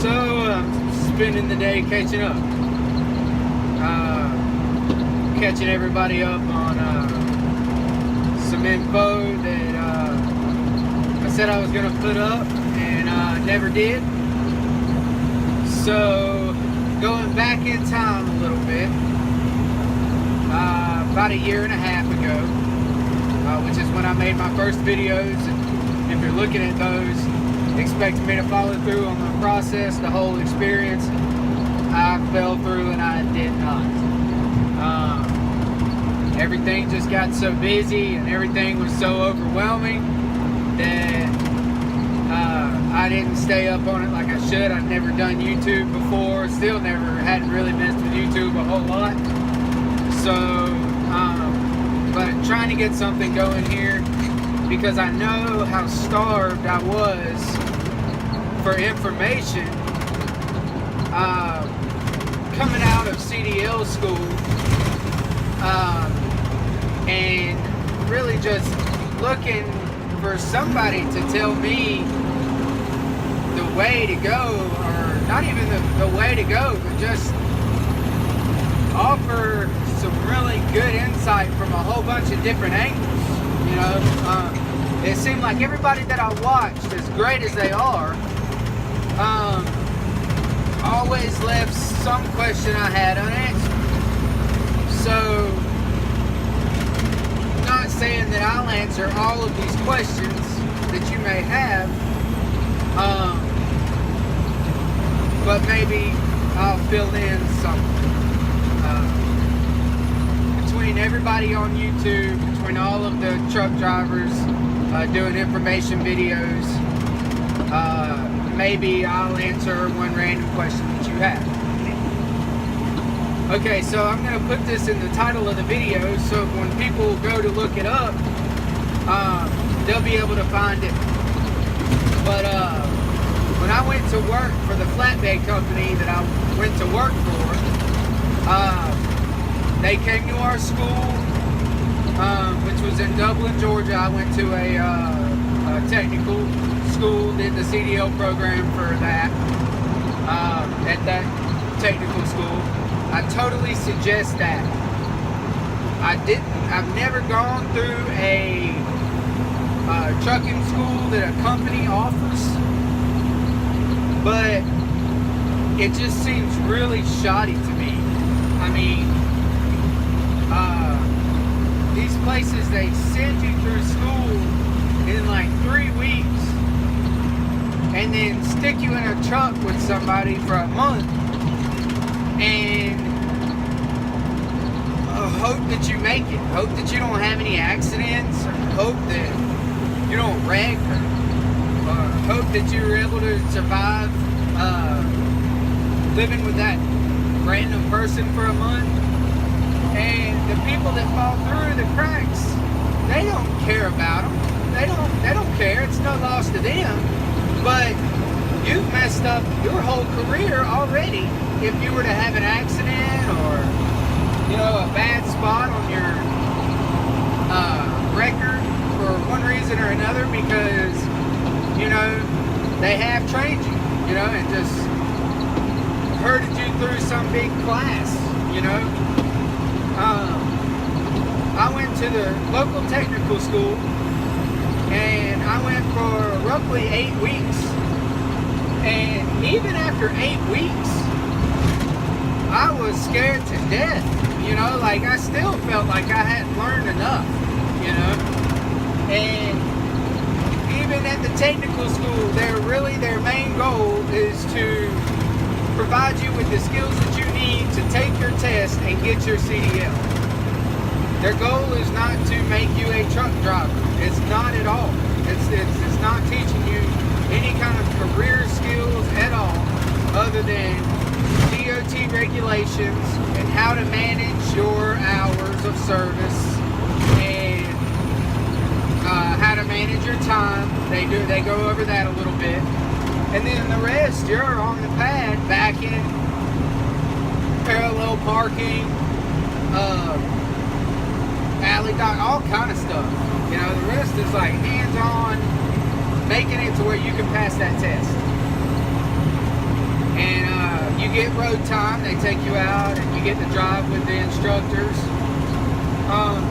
So, spending the day catching up. Catching everybody up on some info that I said I was going to put up and never did. So, going back in time a little bit, about a year and a half ago, which is when I made my first videos. And if you're looking at those, expecting me to follow through on the process, the whole experience, I fell through and I did not. Everything just got so busy and everything was so overwhelming that I didn't stay up on it like I should. I'd never done YouTube before, still hadn't really messed with YouTube a whole lot. So, but trying to get something going here because I know how starved I was for information coming out of CDL school, and really just looking for somebody to tell me the way to go, or not even the way to go, but just offer some really good insight from a whole bunch of different angles. You know, it seemed like everybody that I watched, as great as they are, always left some question I had unanswered. So, not saying that I'll answer all of these questions that you may have, but maybe I'll fill in something. Between everybody on YouTube, between all of the truck drivers doing information videos, maybe I'll answer one random question that you have. Okay, so I'm going to put this in the title of the video, so when people go to look it up, they'll be able to find it. But when I went to work for the flatbed company that I went to work for, they came to our school, which was in Dublin, Georgia. I went to a technical school, did the CDL program for that, at that technical school. I totally suggest that. I've never gone through a trucking school that a company offers, but it just seems really shoddy to me. I mean, these places, they send you through school in like 3 weeks and then stick you in a truck with somebody for a month and hope that you make it, hope that you don't have any accidents, or hope that you don't wreck, or hope that you're able to survive living with that random person for a month. And the people that fall through the cracks, they don't care about them. They don't care. It's no loss to them. But you've messed up your whole career already if you were to have an accident or, you know, a bad spot on your record for one reason or another, because, you know, they have trained you, you know, and just herded you through some big class, you know. I went to the local technical school, and I went for roughly 8 weeks. And even after 8 weeks, I was scared to death. You know, like, I still felt like I hadn't learned enough, you know. And even at the technical school, their main goal is to provide you with the skills that you need to take your test and get your CDL. Their goal is not to make you a truck driver. It's not at all. It's not teaching you any kind of career skills at all, other than DOT regulations and how to manage your hours of service and how to manage your time. They go over that a little bit. And then the rest, you're on the pad, backing, parallel parking, alley dock, all kind of stuff. You know, the rest is like hands-on, making it to where you can pass that test. get road time. They take you out and you get to drive with the instructors.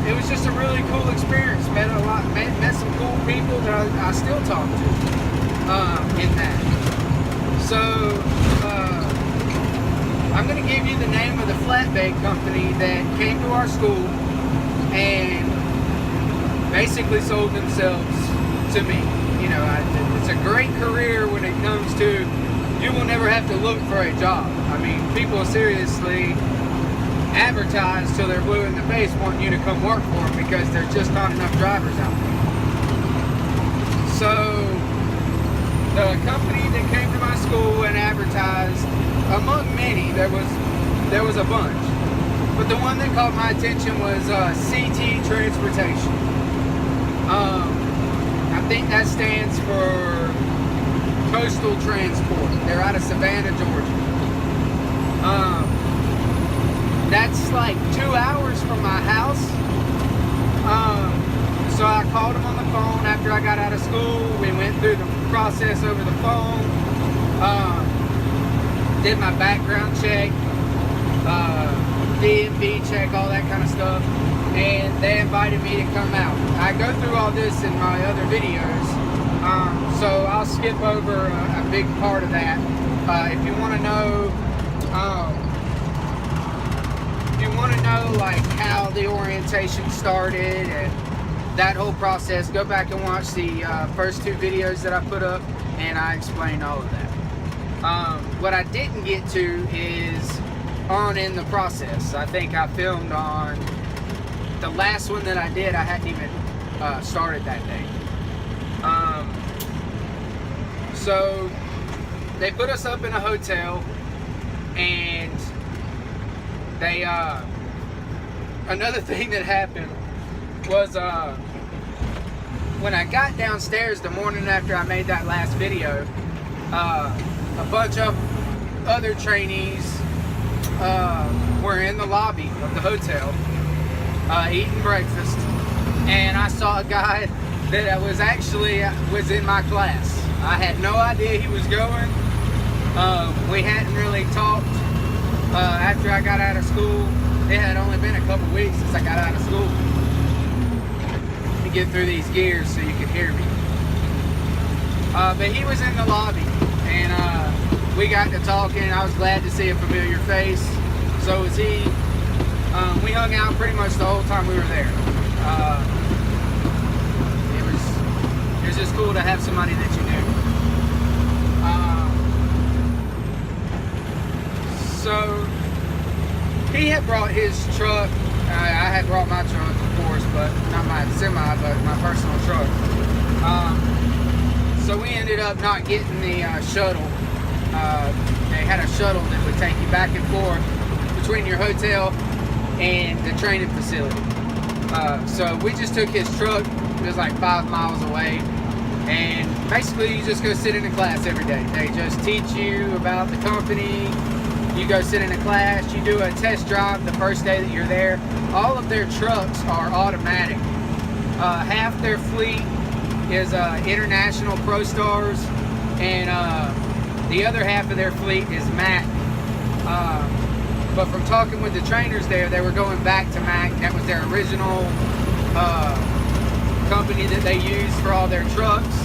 It was just a really cool experience. Met some cool people that I still talk to in that. So I'm going to give you the name of the flatbed company that came to our school and basically sold themselves to me. You know, it's a great career when it comes to you will never have to look for a job. I mean, people seriously advertise till they're blue in the face wanting you to come work for them because there's just not enough drivers out there. So the company that came to my school and advertised, among many, there was a bunch, but the one that caught my attention was CT Transportation. I think that stands for Coastal Transport. They're out of Savannah, Georgia. That's like 2 hours from my house. So I called him on the phone after I got out of school. We went through the process over the phone. Did my background check, DMV check, all that kind of stuff. And they invited me to come out. I go through all this in my other videos. So I'll skip over a big part of that. If you want to know, like how the orientation started and that whole process, go back and watch the first 2 videos that I put up, and I explained all of that. What I didn't get to is on in the process. I think I filmed on the last one that I did. I hadn't even started that day. So they put us up in a hotel, and they another thing that happened was when I got downstairs the morning after I made that last video, a bunch of other trainees were in the lobby of the hotel eating breakfast, and I saw a guy that was in my class. I had no idea he was going. We hadn't really talked after I got out of school. It had only been a couple weeks since I got out of school. To get through these gears so you could hear me. But he was in the lobby, and we got to talking. I was glad to see a familiar face. So was he. We hung out pretty much the whole time we were there. It was just cool to have somebody that you knew. So he had brought his truck. I had brought my truck, of course, but not my semi, but my personal truck. So we ended up not getting the shuttle. They had a shuttle that would take you back and forth between your hotel and the training facility. So we just took his truck. It was like 5 miles away, and basically you just go sit in a class every day. They just teach you about the company. You go sit in a class, you do a test drive the first day that you're there. All of their trucks are automatic. Half their fleet is International Pro Stars, and the other half of their fleet is Mac. But from talking with the trainers there, they were going back to Mac. That was their original company that they used for all their trucks.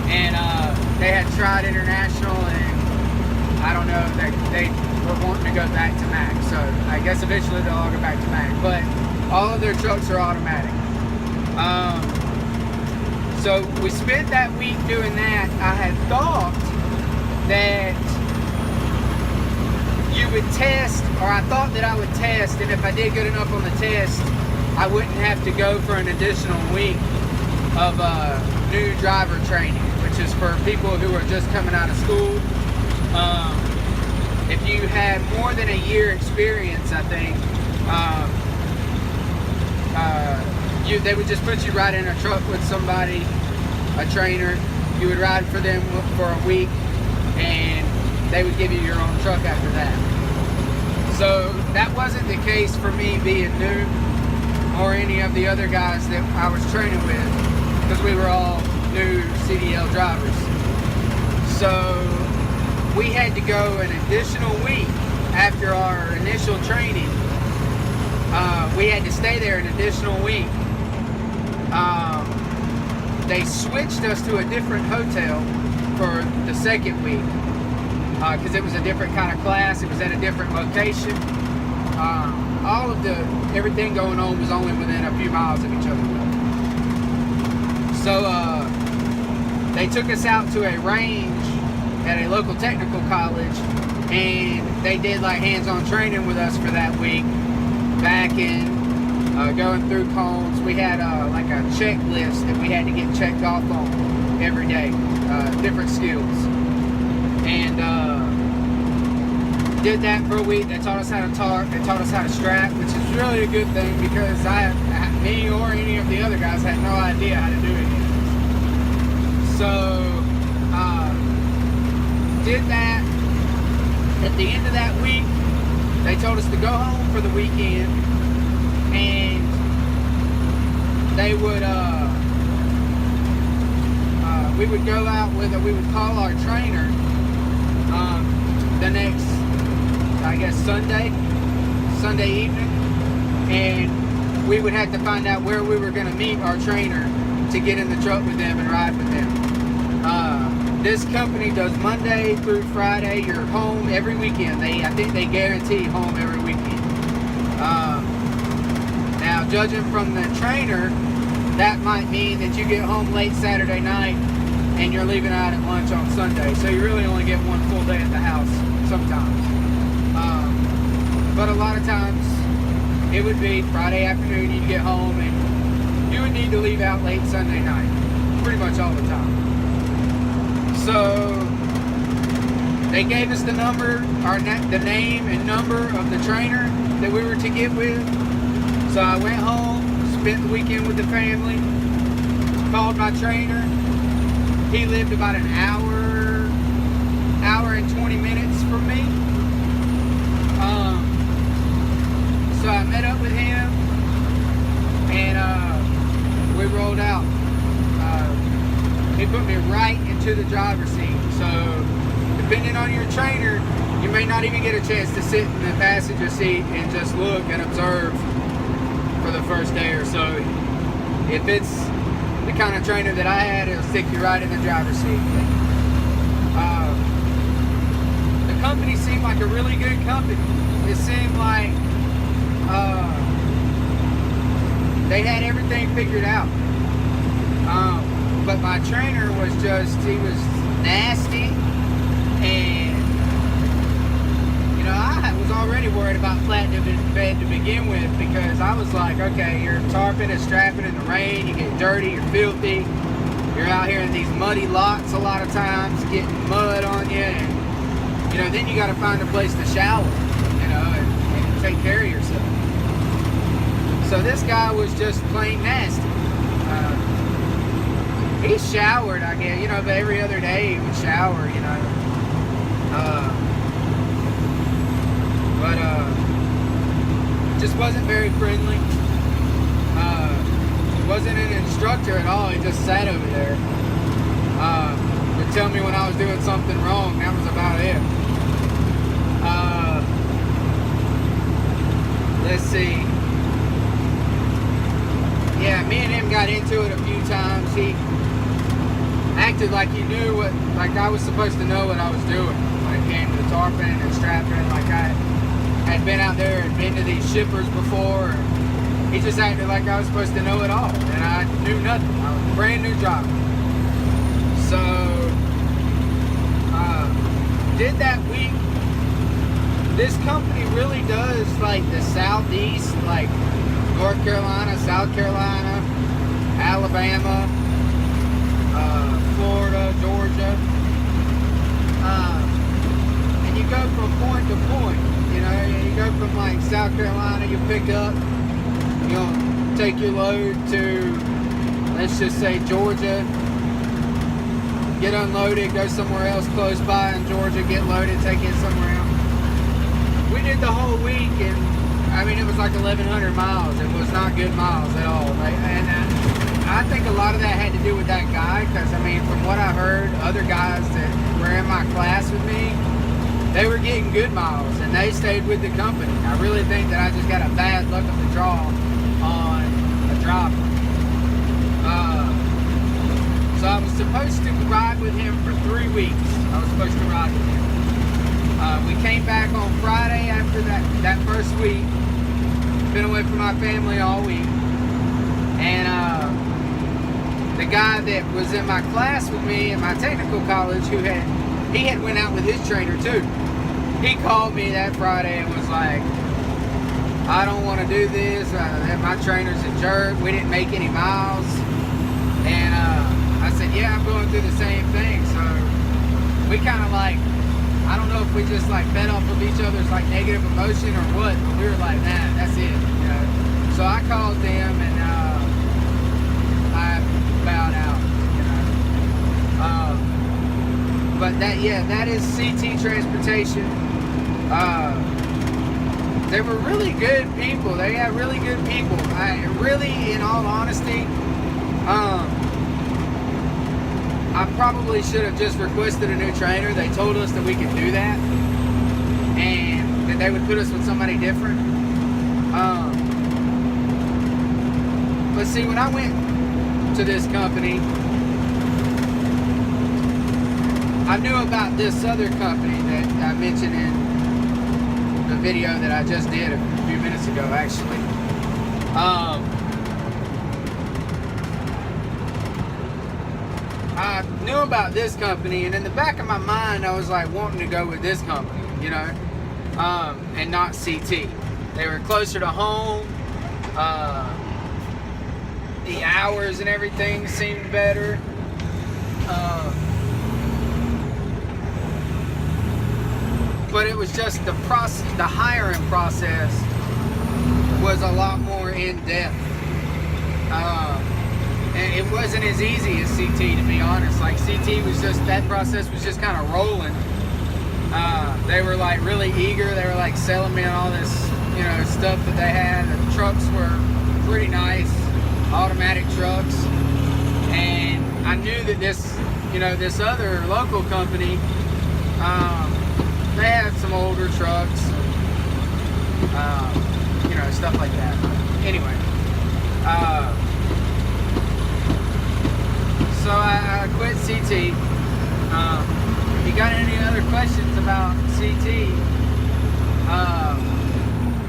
And they had tried International, and I don't know, they were wanting to go back to Mac. So I guess eventually they'll all go back to Mac. But all of their trucks are automatic. So we spent that week doing that. I had thought that you would test, or I thought that I would test, and if I did good enough on the test, I wouldn't have to go for an additional week of new driver training, which is for people who are just coming out of school. If you had more than a year experience, I think, they would just put you right in a truck with somebody, a trainer. You would ride for them for a week, and they would give you your own truck after that. So that wasn't the case for me being new, or any of the other guys that I was training with, because we were all new CDL drivers. So we had to go an additional week after our initial training. We had to stay there an additional week. They switched us to a different hotel for the second week because it was a different kind of class. It was at a different location. All of everything going on was only within a few miles of each other. So they took us out to a range at a local technical college, and they did like hands-on training with us for that week. Back in going through cones, we had like a checklist that we had to get checked off on every day, different skills, and did that for a week. They taught us how to talk, they taught us how to strap, which is really a good thing because me or any of the other guys had no idea how to do it. So did that. At the end of that week, they told us to go home for the weekend, and they would we would go out with we would call our trainer the next, I guess, Sunday evening, and we would have to find out where we were going to meet our trainer to get in the truck with them and ride with them. This company does Monday through Friday. You're home every weekend. I think they guarantee home every weekend. Now, judging from the trainer, that might mean that you get home late Saturday night and you're leaving out at lunch on Sunday. So you really only get one full day at the house sometimes. But a lot of times it would be Friday afternoon, you'd get home and you would need to leave out late Sunday night. Pretty much all the time. So they gave us the number, the name and number of the trainer that we were to get with. So I went home, spent the weekend with the family, called my trainer. He lived about an hour and 20 minutes from me. So I met up with him, and we rolled out. He put me right into the driver's seat. So depending on your trainer, you may not even get a chance to sit in the passenger seat and just look and observe for the first day or so. If it's the kind of trainer that I had, it'll stick you right in the driver's seat. The company seemed like a really good company. It seemed like they had everything figured out. But my trainer was he was nasty, and I was already worried about flatbed to begin with, because I was like, okay, you're tarping and strapping in the rain, you get dirty, you're filthy, you're out here in these muddy lots a lot of times, getting mud on you, and then you got to find a place to shower, and take care of yourself. So this guy was just plain nasty. He showered, I guess, but every other day he would shower, but just wasn't very friendly. Wasn't an instructor at all. He just sat over there. Would tell me when I was doing something wrong. That was about it. Let's see. Yeah, me and him got into it a few times. He acted like he knew like I was supposed to know what I was doing when it came to tarping and strapping. Like I had been out there and been to these shippers before. And he just acted like I was supposed to know it all, and I knew nothing. I was a brand new driver. So, did that week. This company really does like the southeast, like North Carolina, South Carolina, Alabama, Florida, Georgia, and you go from point to point. You go from like South Carolina, you pick up, you'll take your load to, let's just say, Georgia, get unloaded, go somewhere else close by in Georgia, get loaded, take it somewhere else. We did the whole week, and I mean, it was like 1,100 miles. It was not good miles at all. And I think a lot of that had to do with that guy, because I mean, from what I heard, other guys that were in my class with me, they were getting good miles, and they stayed with the company. I really think that I just got a bad luck of the draw on a driver. So I was supposed to ride with him for 3 weeks. I was supposed to ride with him. We came back on Friday after that first week. Been away from my family all week. And the guy that was in my class with me in my technical college, he had went out with his trainer too. He called me that Friday and was like, I don't want to do this. My trainer's a jerk. We didn't make any miles. And I said, yeah, I'm going through the same thing. So we kind of like, I don't know if we just like fed off of each other's like negative emotion or what, but we were like, nah, that's it, you know. So I called them and I bowed out, you know. But that is CT Transportation. They were really good people. They had really good people. Really, in all honesty, I probably should have just requested a new trainer. They told us that we could do that and that they would put us with somebody different. But see, when I went to this company, I knew about this other company that I mentioned in the video that I just did a few minutes ago, actually. I knew about this company, and in the back of my mind, I was like wanting to go with this company, you know, and not CT. They were closer to home. The hours and everything seemed better. But it was just the hiring process was a lot more in depth. And it wasn't as easy as CT, to be honest. Like CT was just, that process was just kind of rolling. They were like really eager. They were like selling me on all this, you know, stuff that they had. The trucks were pretty nice, automatic trucks. And I knew that this, you know, this other local company, they had some older trucks, you know, stuff like that. Anyway, so I quit CT. If you got any other questions about CT,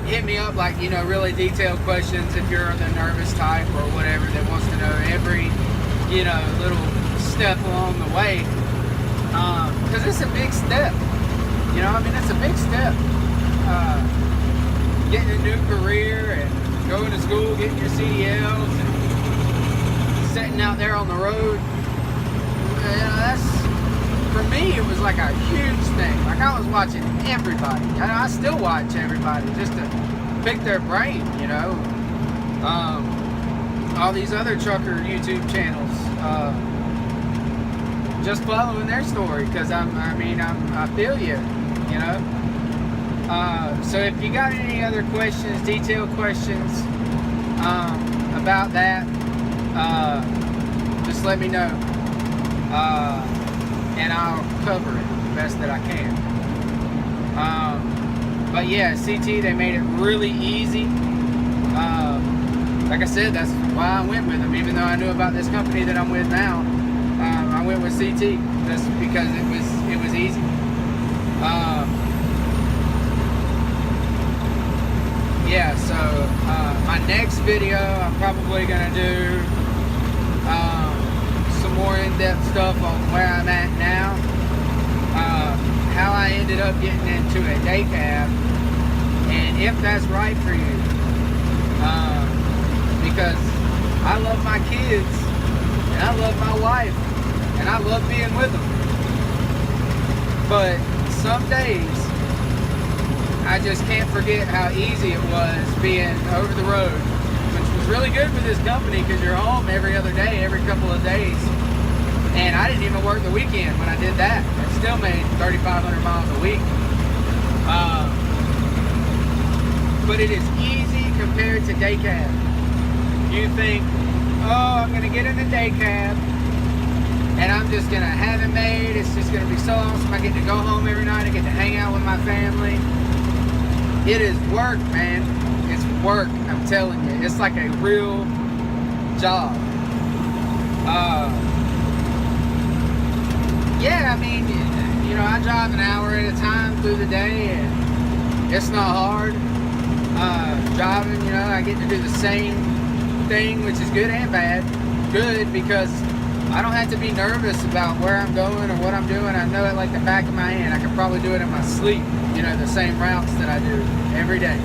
hit me up, like, you know, really detailed questions if you're the nervous type or whatever that wants to know every, you know, little step along the way. Because it's a big step. You know, I mean, it's a big step. Getting a new career and going to school, getting your CDLs, and setting out there on the road. You know, that's, for me, it was like a huge thing. Like, I was watching everybody. I still watch everybody just to pick their brain, you know. All these other trucker YouTube channels. Just following their story, because I feel you, you know. So if you got any other questions, detailed questions about that, just let me know, and I'll cover it the best that I can. But yeah, CT, they made it really easy. Like I said, that's why I went with them, even though I knew about this company that I'm with now. I went with CT just because it was easy. Yeah, so my next video, I'm probably gonna do some more in-depth stuff on where I'm at now, how I ended up getting into a day cab, and if that's right for you, because I love my kids, and I love my wife, and I love being with them. But some days, I just can't forget how easy it was being over the road, which was really good for this company because you're home every other day, every couple of days. And I didn't even work the weekend when I did that. I still made 3,500 miles a week. But it is easy compared to day cab. You think, oh, I'm going to get in the day cab and I'm just gonna have it made. It's just gonna be so awesome. I get to go home every night. I get to hang out with my family. It is work, man. It's work, I'm telling you. It's like a real job. Yeah, I mean, you know, I drive an hour at a time through the day, and it's not hard. Driving, you know, I get to do the same thing, which is good and bad. Good because I don't have to be nervous about where I'm going or what I'm doing. I know it like the back of my hand. I can probably do it in my sleep, you know, the same routes that I do every day.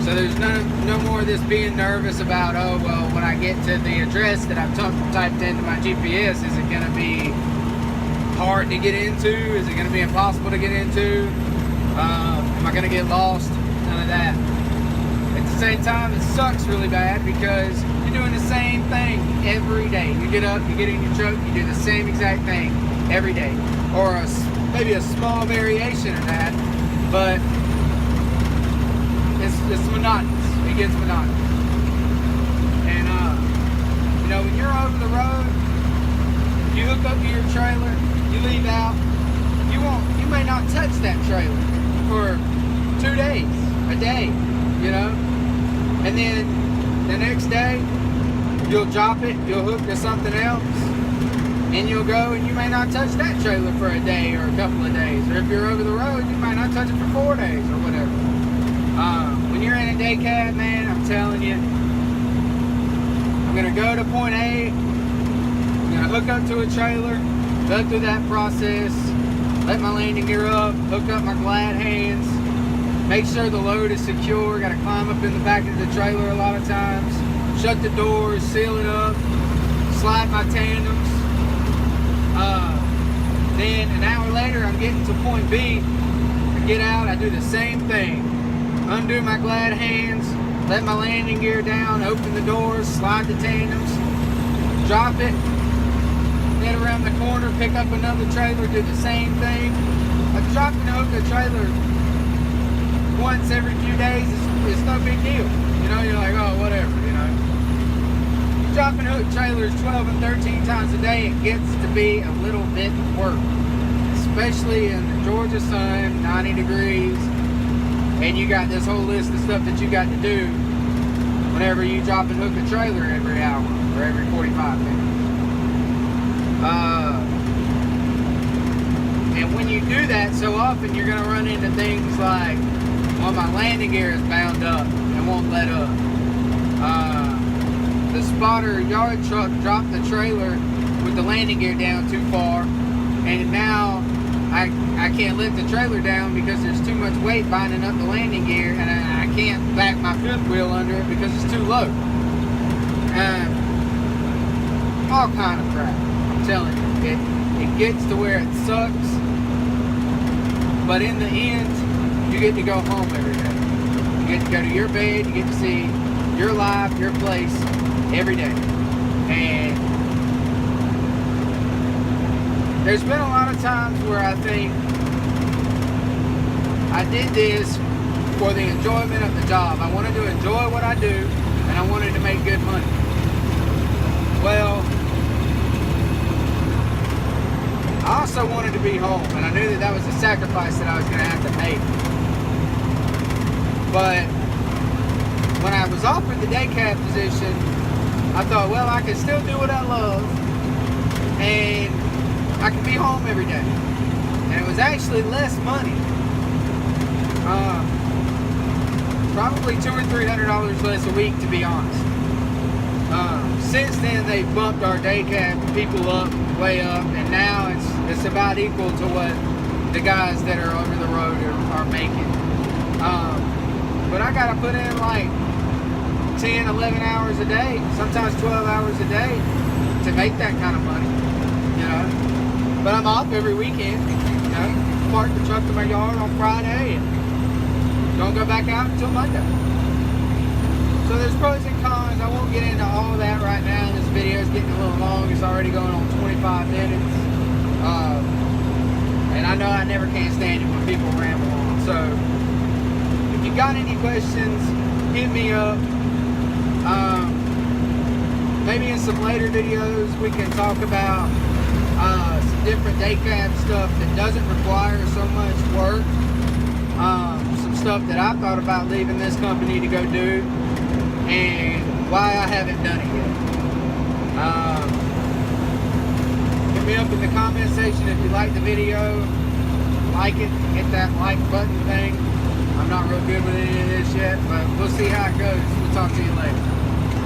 So there's no more of this being nervous about, oh, well, when I get to the address that I've typed into my GPS, is it going to be hard to get into? Is it going to be impossible to get into? Am I going to get lost? None of that. At the same time, it sucks really bad because you're doing the same thing every day. You get up, you get in your truck, you do the same exact thing every day. Or maybe a small variation of that, but it's monotonous. It gets monotonous. And, you know, when you're over the road, you hook up to your trailer, you leave out, you may not touch that trailer for 2 days, a day, you know? And then the next day, you'll drop it, you'll hook to something else, and you'll go and you may not touch that trailer for a day or a couple of days. Or if you're over the road, you might not touch it for 4 days or whatever. When you're in a day cab, man, I'm telling you, I'm gonna go to point A, I'm gonna hook up to a trailer, go through that process, let my landing gear up, hook up my glad hands, make sure the load is secure. Gotta climb up in the back of the trailer a lot of times, shut the doors, seal it up, slide my tandems. Then an hour later, I'm getting to point B. I get out, I do the same thing. Undo my glad hands, let my landing gear down, open the doors, slide the tandems, drop it, head around the corner, pick up another trailer, do the same thing. Like dropping and hook a trailer once every few days is no big deal. You know, you're like, oh, whatever, you know. Dropping hook trailers 12 and 13 times a day, it gets to be a little bit of work. Especially in the Georgia sun, 90 degrees, and you got this whole list of stuff that you got to do whenever you drop and hook a trailer every hour or every 45 minutes. And when you do that so often, you're going to run into things like, well, my landing gear is bound up and won't let up. The spotter yard truck dropped the trailer with the landing gear down too far, and now I can't lift the trailer down because there's too much weight binding up the landing gear, and I can't back my fifth wheel under it because it's too low. All kind of crap. I'm telling you, it gets to where it sucks, but in the end, you get to go home every day. You get to go to your bed, you get to see your life, your place every day. And there's been a lot of times where I think I did this for the enjoyment of the job. I wanted to enjoy what I do, and I wanted to make good money. Well, I also wanted to be home, and I knew that that was a sacrifice that I was going to have to make. But when I was offered the day cab position, I thought, well, I can still do what I love, and I can be home every day. And it was actually less money. Probably $200 or $300 less a week, to be honest. Since then, they bumped our day cab people up, way up, and now it's about equal to what the guys that are over the road are making. But I gotta put in like 10, 11 hours a day, sometimes 12 hours a day to make that kind of money, you know. But I'm off every weekend, you know. Park the truck in my yard on Friday and don't go back out until Monday. So there's pros and cons. I won't get into all that right now. This video is getting a little long. It's already going on 25 minutes. And I know I never can stand it when people ramble on. So if you got any questions, hit me up. maybe in some later videos we can talk about some different day cab stuff that doesn't require so much work. Some stuff that I thought about leaving this company to go do, and why I haven't done it yet. Hit me up in the comment section if you like the video. Like it, hit that like button thing. I'm not real good with any of this yet, but we'll see how it goes. We'll talk to you later.